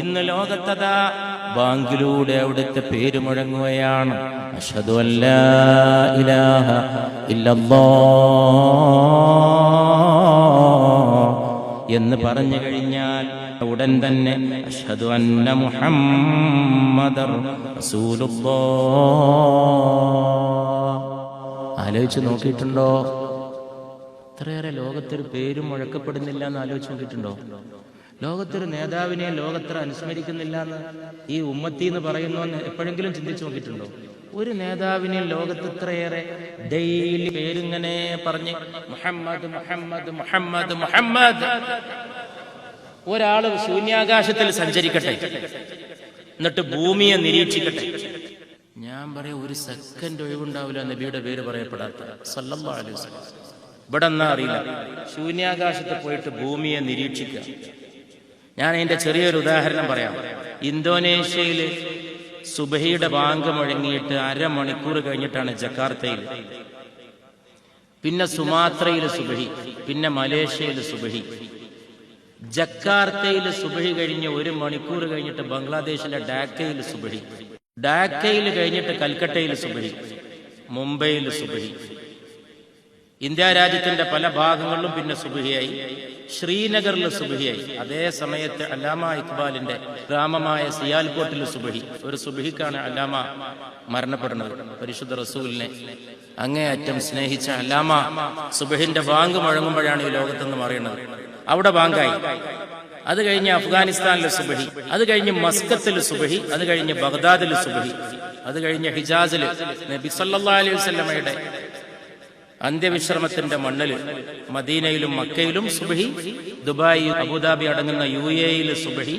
ഇന്ന് ലോകത്തതാ ബാങ്കിലൂടെ അവിടുത്തെ പേര് മുഴങ്ങുകയാണ്. അഷ്ഹദു അല്ലാ ഇലാഹ ഇല്ലല്ലാഹ് എന്ന് പറഞ്ഞു കഴിഞ്ഞാൽ ഉടൻ തന്നെ അഷ്ഹദു അന്ന മുഹമ്മദർ റസൂലുള്ളാഹ്. ആലോചിച്ച് നോക്കിയിട്ടുണ്ടോ? ഇത്രയേറെ ലോകത്തൊരു പേരും മുഴക്കപ്പെടുന്നില്ല എന്ന് ആലോചിച്ച് നോക്കിയിട്ടുണ്ടോ? ലോകത്തൊരു നേതാവിനെ ലോകത്ര അനുസ്മരിക്കുന്നില്ല എന്ന് ഈ ഉമ്മത്തി എന്ന് പറയുന്നു എന്ന് എപ്പോഴെങ്കിലും ചിന്തിച്ചു നോക്കിയിട്ടുണ്ടോ? ഒരു നേതാവിനെ ലോകത്ത് ഇത്രയേറെ ഡെയിലി പേരിങ്ങനെ പറഞ്ഞ് മുഹമ്മദ് മുഹമ്മദ് മുഹമ്മദ് മുഹമ്മദ്. ഒരാള് ശൂന്യാകാശത്തിൽ സഞ്ചരിക്കട്ടെ, എന്നിട്ട് ഭൂമിയെ നിരീക്ഷിക്കട്ടെ, ഞാൻ പറയാം ഒരു സെക്കൻഡ് ഒഴിവുണ്ടാവില്ല നബിയുടെ പേര് പറയപ്പെടാത്ത സല്ലല്ലാഹു അലൈഹി വസല്ലം. ഇവിടെ എന്നാ അറിയില്ല, ശൂന്യാകാശത്ത് പോയിട്ട് ഭൂമിയെ നിരീക്ഷിക്കുക. ഞാൻ അതിന്റെ ചെറിയൊരു ഉദാഹരണം പറയാം. ഇന്തോനേഷ്യയിൽ സുബഹിയുടെ ബാങ്ക് മുഴങ്ങിയിട്ട് അരമണിക്കൂർ കഴിഞ്ഞിട്ടാണ് ജക്കാർത്തയിൽ, പിന്നെ സുമാത്രയിൽ സുബഹി, പിന്നെ മലേഷ്യയിൽ സുബഹി. ജക്കാർത്തയിൽ സുബഹി കഴിഞ്ഞ് 1 മണിക്കൂർ കഴിഞ്ഞിട്ട് ബംഗ്ലാദേശിലെ ഡാക്കയിൽ സുബഹി, ഡാക്കയിൽ കഴിഞ്ഞിട്ട് കൽക്കട്ടയിൽ സുബഹി, മുംബൈയിൽ സുബഹി. ഇന്ത്യ രാജ്യത്തിന്റെ പല ഭാഗങ്ങളിലും പിന്നെ സുബഹിയായി, ശ്രീനഗറിൽ സുബഹിയായി. അതേ സമയത്ത് അല്ലാമ ഇക്ബാലിന്റെ ഗ്രാമമായ സിയാൽകോട്ടിൽ സുബഹി. ഒരു സുബഹിക്കാണ് അല്ലാമ മരണപ്പെടുന്നത്. പരിശുദ്ധ റസൂലിനെ അങ്ങേയറ്റം സ്നേഹിച്ച അല്ലാമ സുബഹിന്റെ ബാങ്ക് മുഴങ്ങുമ്പോഴാണ് ഈ ലോകത്തെന്ന് പറയുന്നത്. അവിടെ ബാങ്കായി. അത് കഴിഞ്ഞ് അഫ്ഗാനിസ്ഥാനിലെ സുബഹി, അത് കഴിഞ്ഞ് മസ്കത്തിൽ സുബഹി, അത് കഴിഞ്ഞ് ബഗ്ദാദിൽ സുബഹി, അത് കഴിഞ്ഞ് ഹിജാസിൽ നബി സല്ലല്ലാഹു അലൈഹി വസല്ലമയുടെ അന്ത്യവിശ്രമത്തിന്റെ മണ്ണിൽ മദീനയിലും മക്കയിലും സുബഹി, ദുബായ് അബുദാബി അടങ്ങുന്ന UAE സുബഹി,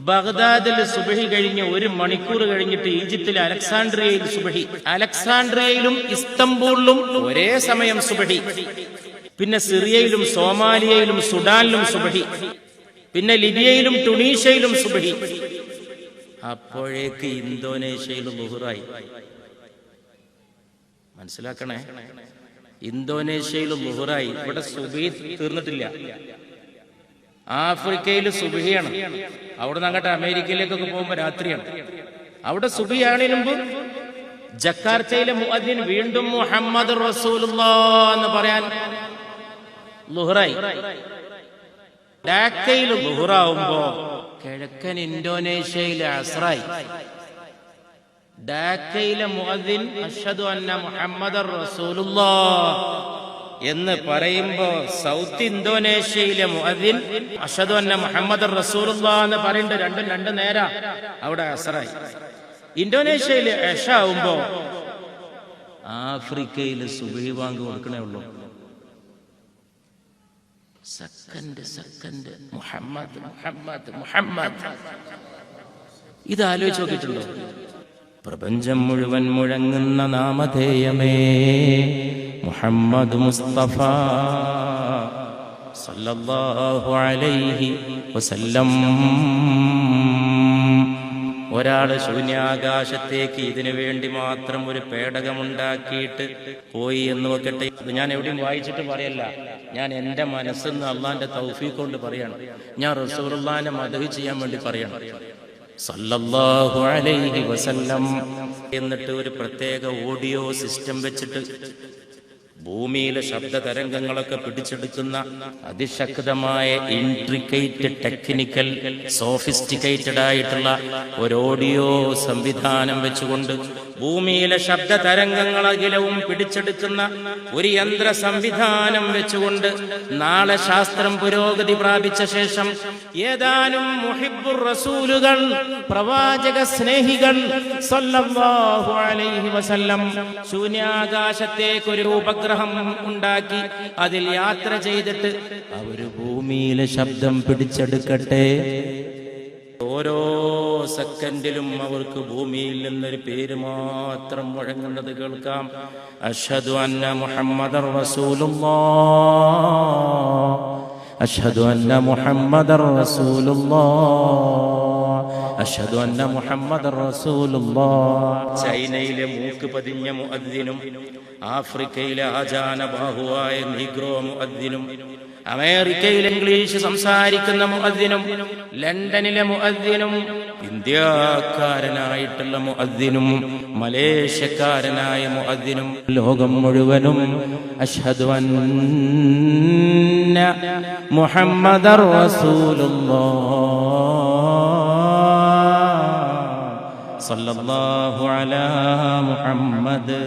ബഗ്ദാദിൽ സുബഹി കഴിഞ്ഞ് 1 മണിക്കൂർ കഴിഞ്ഞിട്ട് ഈജിപ്തിലെ അലക്സാണ്ട്രിയയിൽ സുബഹി, അലക്സാണ്ട്രിയയിലും ഇസ്തംബൂളിലും ഒരേ സമയം സുബഹി, പിന്നെ സിറിയയിലും സോമാലിയയിലും സുഡാനിലും സുബഹി, പിന്നെ ലിബിയയിലും ടുണീഷ്യയിലും സുബഹി. അപ്പോഴേക്ക് ഇന്തോനേഷ്യയിലും ളുഹറായി. മനസ്സിലാക്കണേ, ഇന്തോനേഷ്യയിലും ളുഹറായി. ഇവിടെ സുബഹി തീർന്നിട്ടില്ല. ആഫ്രിക്കയിൽ സുബഹിയാണ്. അവിടെ നിന്ന് അങ്ങോട്ട് അമേരിക്കയിലേക്കൊക്കെ പോകുമ്പോ രാത്രിയാണ്. അവിടെ സുബഹിയാണതിന് മുമ്പ് ജക്കാർത്തയിലെ മുഅദ്ദിൻ വീണ്ടും മുഹമ്മദ് റസൂലുള്ളാഹ് എന്ന് പറയാൻ ളുഹറായി. ഡാക്കയിൽ ളുഹറാവുമ്പോ കിഴക്കൻ ഇന്തോനേഷ്യയിലെ അസ്റായി. ഡാക്കയിലെ മുഅദ്ദിൻ അഷ്ഹദു അന്ന മുഹമ്മദർ റസൂലുള്ളാഹ് എന്ന് പറയുമ്പോ സൗത്ത് ഇന്തോനേഷ്യയിലെ മുഅദ്ദിൻ അഷ്ഹദു അന്ന മുഹമ്മദർ റസൂലുള്ളാഹ് എന്ന് പറയുന്നത് രണ്ടും 2 നേരാ. അവിടെ അസ്റായി. ഇന്തോനേഷ്യയിലെ ഇശ ആവുമ്പോ ആഫ്രിക്കയിൽ സുബഹി ബാങ്ക് കൊടുക്കണേ ഉള്ളൂ. സെക്കൻഡ് മുഹമ്മദ് മുഹമ്മദ് മുഹമ്മദ്. ഇത് ആലോചിച്ച് നോക്കിയിട്ടുണ്ടോ? പ്രപഞ്ചം മുഴുവൻ മുഴങ്ങുന്ന നാമധേയമേ മുഹമ്മദ് മുസ്തഫ സല്ലല്ലാഹു അലൈഹി വസല്ലം. ഒരാള് ശൂന്യാകാശത്തേക്ക് ഇതിനു വേണ്ടി മാത്രം ഒരു പേടകമുണ്ടാക്കിയിട്ട് പോയി എന്ന് വെക്കട്ടെ. ഇത് ഞാൻ എവിടെയും വായിച്ചിട്ട് പറയല്ല, ഞാൻ എന്റെ മനസ്സെന്ന് അള്ളാന്റെ തൗഫീഖ് കൊണ്ട് പറയാണ്. ഞാൻ റസൂലുള്ളാഹിനെ മദ്ഹ് ചെയ്യാൻ വേണ്ടി പറയണം സല്ലല്ലാഹു അലൈഹി വസല്ലം. എന്നിട്ട് ഒരു പ്രത്യേക ഓഡിയോ സിസ്റ്റം വെച്ചിട്ട് ഭൂമിയിലെ ശബ്ദ തരംഗങ്ങളൊക്കെ പിടിച്ചെടുക്കുന്ന അതിശക്തമായ ഇൻട്രിക്കേറ്റ് ടെക്നിക്കൽ സോഫിസ്റ്റിക്കേറ്റഡ് ആയിട്ടുള്ള ഒരു ഓഡിയോ സംവിധാനം വെച്ചുകൊണ്ട് ഭൂമിയിലെ ശബ്ദ തരംഗങ്ങളകിലവും പിടിച്ചെടുക്കുന്ന ഒരു യന്ത്ര സംവിധാനം വെച്ചുകൊണ്ട് നാളെ ശാസ്ത്രം പുരോഗതി പ്രാപിച്ച ശേഷം ഏതാനും മുഹിബ്ബുർ റസൂലുകൾ, പ്രവാചക സ്നേഹികൾ സല്ലല്ലാഹു അലൈഹി വസല്ലം ശൂന്യാകാശത്തേക്ക് ഒരു ഉപഗ്രഹം ഉണ്ടാക്കി അതിൽ യാത്ര ചെയ്തിട്ട് അവര് ഭൂമിയിലെ ശബ്ദം പിടിച്ചെടുക്കട്ടെ. ഓരോ സെക്കൻഡിലും അവർക്ക് ഭൂമിയിൽ നിന്നൊരു പേര് മാത്രം മുഴങ്ങുന്നത് കേൾക്കാം. അഷ്ഹദു അന്ന മുഹമ്മദർ റസൂലുള്ളാഹ്, അഷ്ഹദു അന്ന മുഹമ്മദർ റസൂലുള്ളാഹ്, അഷ്ഹദു അന്ന മുഹമ്മദർ റസൂലുള്ളാഹ്. ചൈനയിലെ മൂക്ക് പതിഞ്ഞ മുഅദ്ദിനും ആഫ്രിക്കയിലെ ആജാന ബാഹുവായ നീഗ്രോ മുഅദ്ദിനും അമേരിക്കയിൽ ഇംഗ്ലീഷ് സംസാരിക്കുന്ന മുഅദ്ദിനും ലണ്ടനിലെ മുഅദ്ദിനും ഇന്ത്യക്കാരനായിട്ടുള്ള മുഅദ്ദിനും മലേഷ്യക്കാരനായ മുഅദ്ദിനും ലോകം മുഴുവനും അശ്ഹദു അന്ന മുഹമ്മദർ റസൂലുള്ളാഹ് സല്ലല്ലാഹു അലാ മുഹമ്മദ്